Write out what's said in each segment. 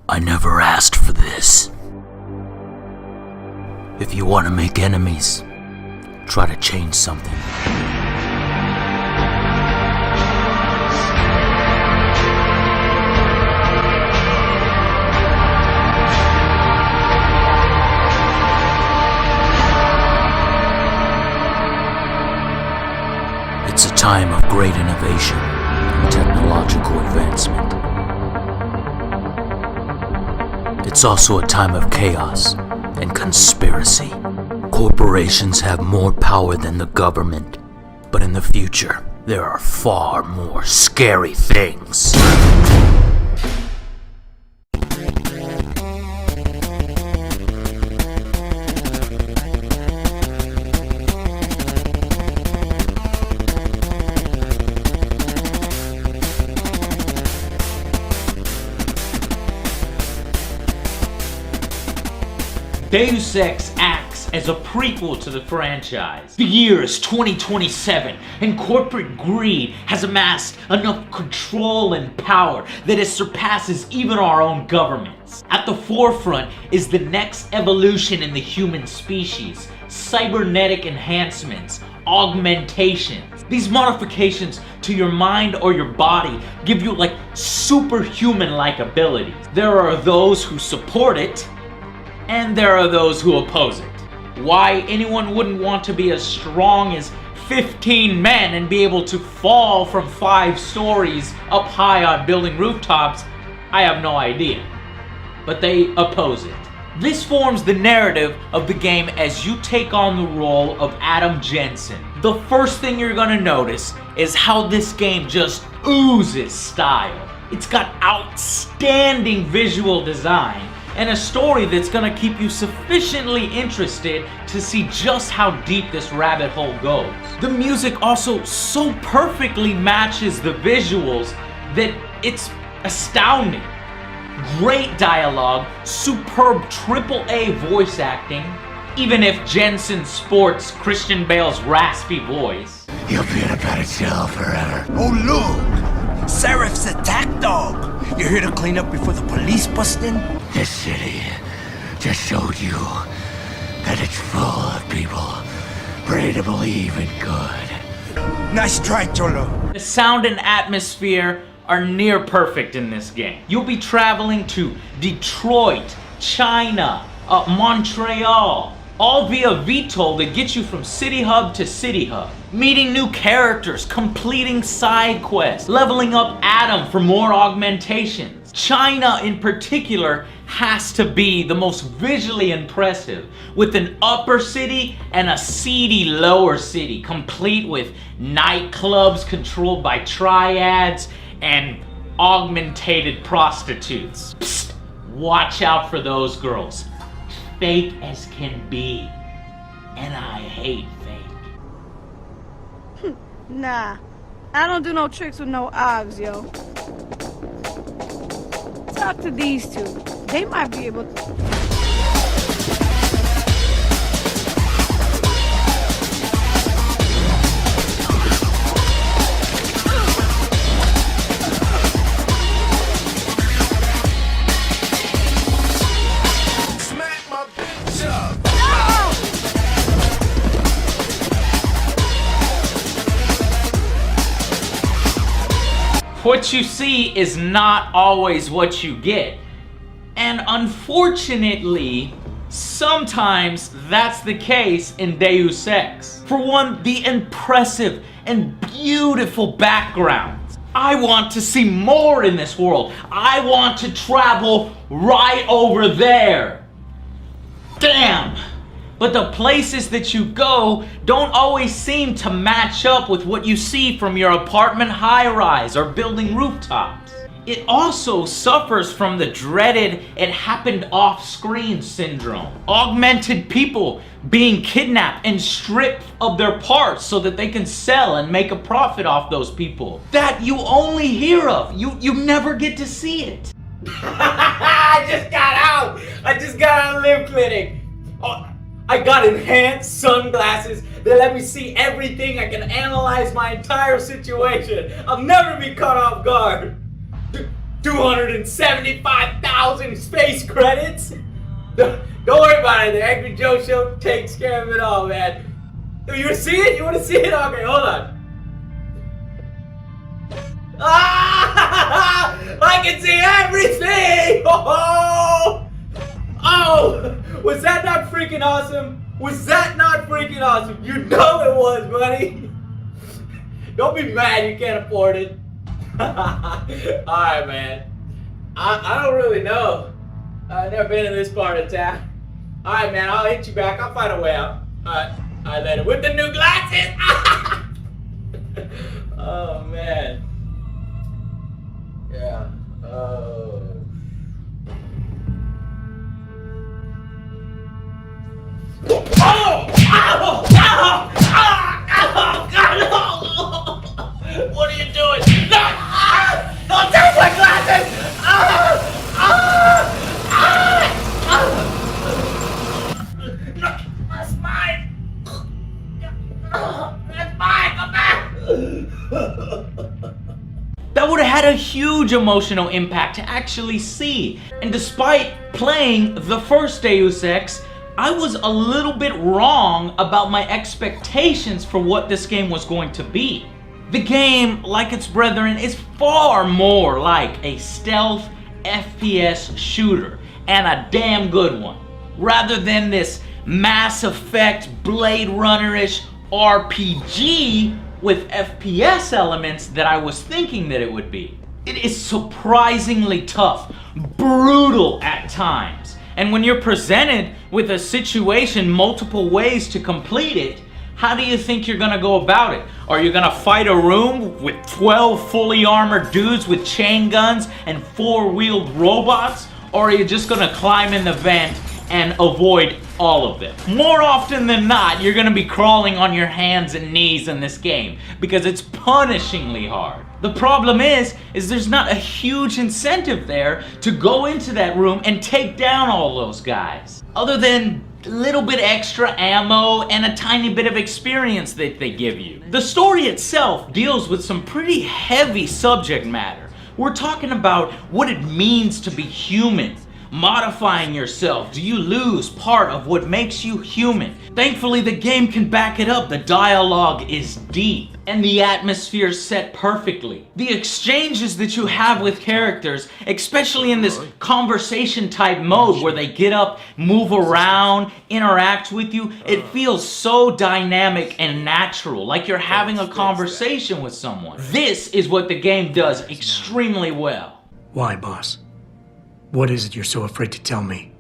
I never asked for this. If you want to make enemies, try to change something. It's a time of great innovation and technological advancement. It's also a time of chaos and conspiracy. Corporations have more power than the government, but in the future, there are far more scary things. Deus Ex acts as a prequel to the franchise. The year is 2027, and corporate greed has amassed enough control and power that it surpasses even our own governments. At the forefront is the next evolution in the human species: cybernetic enhancements, augmentations. These modifications to your mind or your body give you like superhuman-like abilities. There are those who support it, and there are those who oppose it. Why anyone wouldn't want to be as strong as 15 men and be able to fall from 5 stories up high on building rooftops, I have no idea. But they oppose it. This forms the narrative of the game as you take on the role of Adam Jensen. The first thing you're gonna notice is how this game just oozes style. It's got outstanding visual design and a story that's gonna keep you sufficiently interested to see just how deep this rabbit hole goes. The music also so perfectly matches the visuals that it's astounding. Great dialogue, superb AAA voice acting, even if Jensen sports Christian Bale's raspy voice. You'll be in a better jail forever. Oh look! Seraph's attack dog! You're here to clean up before the police bust in? This city just showed you that it's full of people ready to believe in good. Nice try, Cholo. The sound and atmosphere are near perfect in this game. You'll be traveling to Detroit, China, Montreal, all via VTOL that gets you from city hub to city hub. Meeting new characters, completing side quests, leveling up Adam for more augmentations. China in particular has to be the most visually impressive, with an upper city and a seedy lower city, complete with nightclubs controlled by triads and augmentated prostitutes. Psst, watch out for those girls. Fake as can be, and I hate fake. Nah, I don't do no tricks with no ogs, yo. Talk to these two. They might be able to... What you see is not always what you get. And unfortunately, sometimes that's the case in Deus Ex. For one, the impressive and beautiful backgrounds. I want to see more in this world. I want to travel right over there. Damn! But the places that you go don't always seem to match up with what you see from your apartment high-rise or building rooftops. It also suffers from the dreaded "it happened off-screen" syndrome. Augmented people being kidnapped and stripped of their parts so that they can sell and make a profit off those people. That you only hear of. You never get to see it. I just got out! I just got out of Live Clinic! Oh, I got enhanced sunglasses that let me see everything. I can analyze my entire situation. I'll never be caught off guard. 275,000 space credits? Don't worry about it. The Angry Joe Show takes care of it all, man. You want to see it? You want to see it? Okay, hold on. Ah! I can see everything! Oh! Was that not freaking awesome? Was that not freaking awesome? You know it was, buddy. Don't be mad you can't afford it. Alright, man. I don't really know. I've never been in this part of town. Alright, man, I'll hit you back. I'll find a way out. Alright, later. With the new glasses! Oh, man. Yeah. Oh. Oh! Ow! Ow! Ow! Ow! God, no! What are you doing? No! Don't take my glasses! No, that's mine! That's mine! Come back! That would have had a huge emotional impact to actually see. And despite playing the first Deus Ex, I was a little bit wrong about my expectations for what this game was going to be. The game, like its brethren, is far more like a stealth FPS shooter, and a damn good one, rather than this Mass Effect Blade Runner-ish RPG with FPS elements that I was thinking that it would be. It is surprisingly tough, brutal at times, and when you're presented with a situation multiple ways to complete it, how do you think you're gonna go about it? Are you gonna fight a room with 12 fully armored dudes with chain guns and 4-wheeled robots? Or are you just gonna climb in the vent and avoid all of them? More often than not, you're gonna be crawling on your hands and knees in this game because it's punishingly hard. The problem is there's not a huge incentive there to go into that room and take down all those guys. Other than a little bit extra ammo and a tiny bit of experience that they give you. The story itself deals with some pretty heavy subject matter. We're talking about what it means to be human. Modifying yourself. Do you lose part of what makes you human? Thankfully, the game can back it up. The dialogue is deep and the atmosphere set perfectly. The exchanges that you have with characters, especially in this conversation type mode where they get up, move around, interact with you, it feels so dynamic and natural, like you're having a conversation with someone. This is what the game does extremely well. Why, boss? What is it you're so afraid to tell me?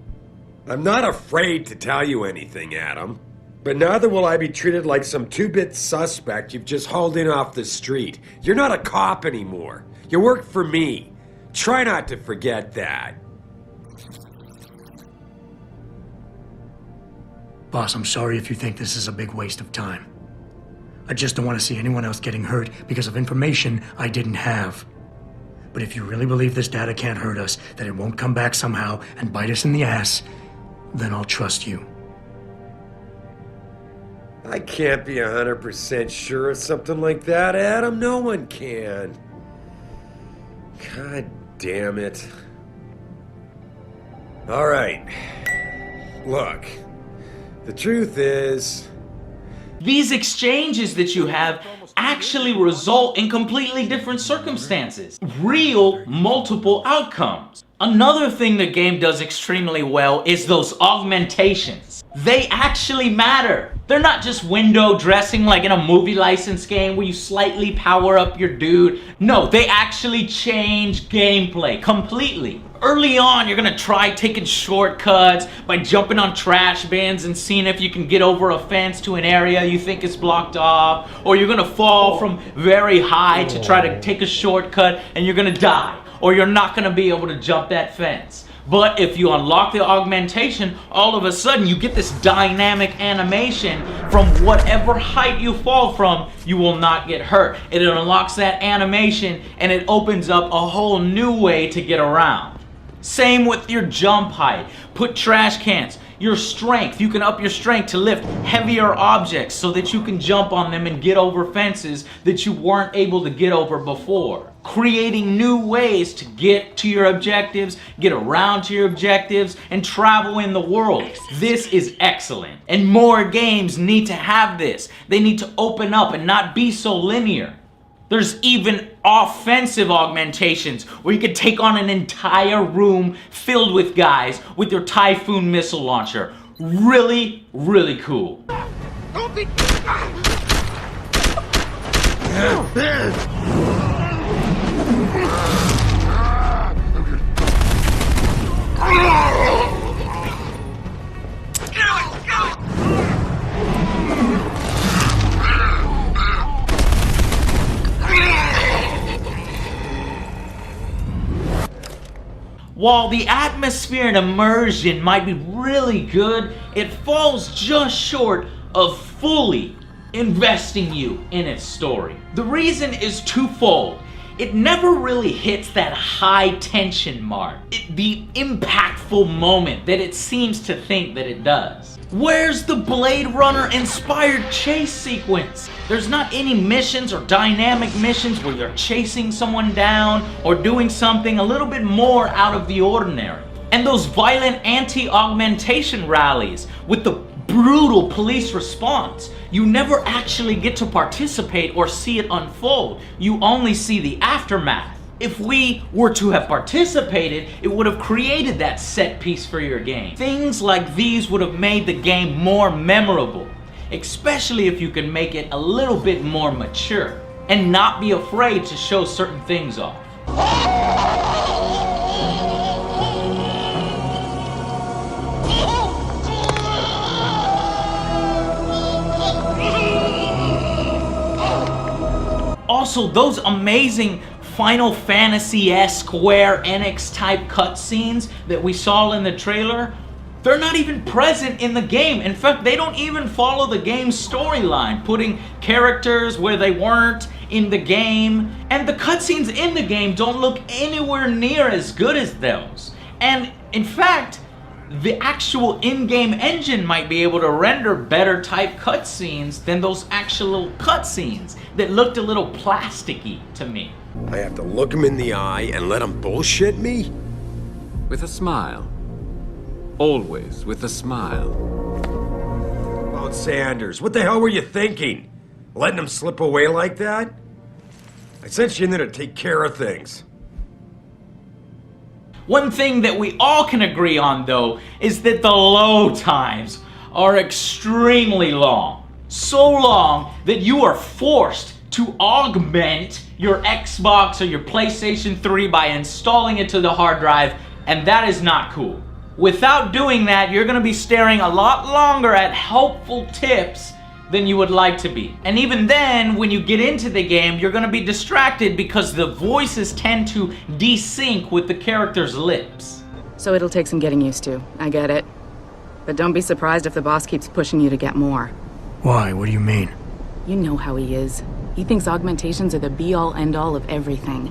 I'm not afraid to tell you anything, Adam. But neither will I be treated like some two-bit suspect you've just hauled in off the street. You're not a cop anymore. You work for me. Try not to forget that. Boss, I'm sorry if you think this is a big waste of time. I just don't want to see anyone else getting hurt because of information I didn't have. But if you really believe this data can't hurt us, that it won't come back somehow and bite us in the ass, then I'll trust you. I can't be 100% sure of something like that, Adam. No one can. God damn it. All right. Look, the truth is... These exchanges that you have actually result in completely different circumstances. Real, multiple outcomes. Another thing the game does extremely well is those augmentations. They actually matter. They're not just window dressing like in a movie license game where you slightly power up your dude. No, they actually change gameplay completely. Early on, you're gonna try taking shortcuts by jumping on trash bins and seeing if you can get over a fence to an area you think is blocked off, or you're gonna fall from very high to try to take a shortcut and you're gonna die, or you're not gonna be able to jump that fence. But if you unlock the augmentation, all of a sudden you get this dynamic animation from whatever height you fall from, you will not get hurt. It unlocks that animation and it opens up a whole new way to get around. Same with your jump height. Put trash cans. Your strength. You can up your strength to lift heavier objects so that you can jump on them and get over fences that you weren't able to get over before. creating new ways to get to your objectives, get around to your objectives, and travel in the world. This is excellent. And more games need to have this. They need to open up and not be so linear. There's even offensive augmentations where you could take on an entire room filled with guys with your Typhoon missile launcher. Really, really cool. While the atmosphere and immersion might be really good, it falls just short of fully investing you in its story. The reason is twofold. It never really hits that high tension mark, the impactful moment that it seems to think that it does. Where's the Blade Runner inspired chase sequence? There's not any missions or dynamic missions where you're chasing someone down or doing something a little bit more out of the ordinary. And those violent anti-augmentation rallies with the brutal police response, you never actually get to participate or see it unfold. You only see the aftermath. If we were to have participated, it would have created that set piece for your game. Things like these would have made the game more memorable, especially if you can make it a little bit more mature and not be afraid to show certain things off. Also, those amazing Final Fantasy-esque Square Enix type cutscenes that we saw in the trailer, they're not even present in the game. In fact, they don't even follow the game's storyline, putting characters where they weren't in the game. And the cutscenes in the game don't look anywhere near as good as those. And in fact, the actual in-game engine might be able to render better type cutscenes than those actual cutscenes that looked a little plasticky to me. I have to look him in the eye and let him bullshit me? With a smile. Always with a smile. Oh, Sanders, what the hell were you thinking? Letting him slip away like that? I sent you in there to take care of things. One thing that we all can agree on, though, is that the load times are extremely long. So long that you are forced to augment your Xbox or your PlayStation 3 by installing it to the hard drive, and that is not cool. Without doing that, you're going to be staring a lot longer at helpful tips than you would like to be. And even then, when you get into the game, you're going to be distracted because the voices tend to desync with the character's lips. So it'll take some getting used to. I get it. But don't be surprised if the boss keeps pushing you to get more. Why? What do you mean? You know how he is. He thinks augmentations are the be-all, end-all of everything.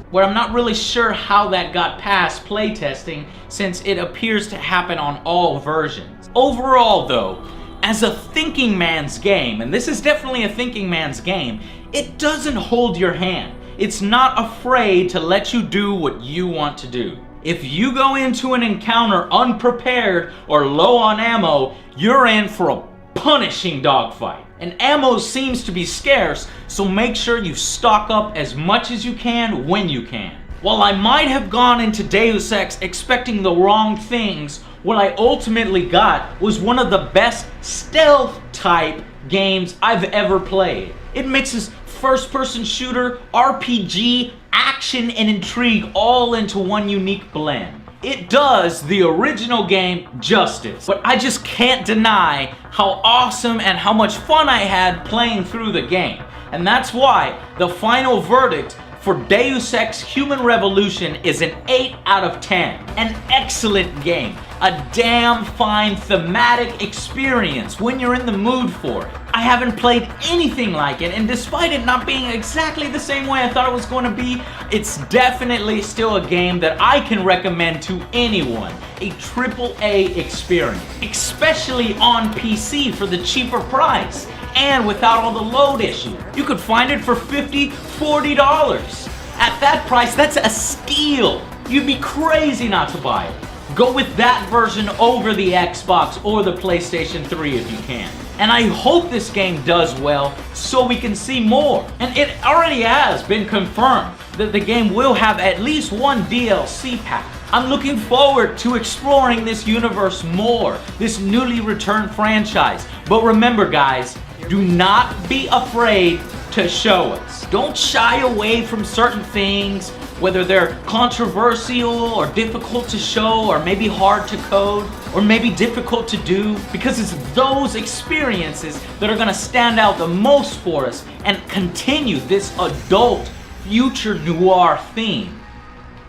Where I'm not really sure how that got past playtesting, since it appears to happen on all versions. Overall, though, as a thinking man's game, and this is definitely a thinking man's game, it doesn't hold your hand. It's not afraid to let you do what you want to do. If you go into an encounter unprepared or low on ammo, you're in for a punishing dogfight. And ammo seems to be scarce, so make sure you stock up as much as you can when you can. While I might have gone into Deus Ex expecting the wrong things, what I ultimately got was one of the best stealth type games I've ever played. It mixes first-person shooter, RPG, action, and intrigue all into one unique blend. It does the original game justice, but I just can't deny how awesome and how much fun I had playing through the game. And that's why the final verdict for Deus Ex Human Revolution is an 8 out of 10. An excellent game. A damn fine thematic experience when you're in the mood for it. I haven't played anything like it, and despite it not being exactly the same way I thought it was going to be, it's definitely still a game that I can recommend to anyone. A AAA experience. Especially on PC for the cheaper price. And without all the load issues. You could find it for $50, $40. At that price, that's a steal. You'd be crazy not to buy it. Go with that version over the Xbox or the PlayStation 3 if you can. And I hope this game does well so we can see more. And it already has been confirmed that the game will have at least one DLC pack. I'm looking forward to exploring this universe more, this newly returned franchise. But remember guys, do not be afraid to show us. Don't shy away from certain things, whether they're controversial or difficult to show or maybe hard to code or maybe difficult to do, because it's those experiences that are gonna stand out the most for us and continue this adult future noir theme.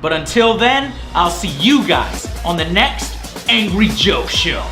But until then, I'll see you guys on the next Angry Joe Show.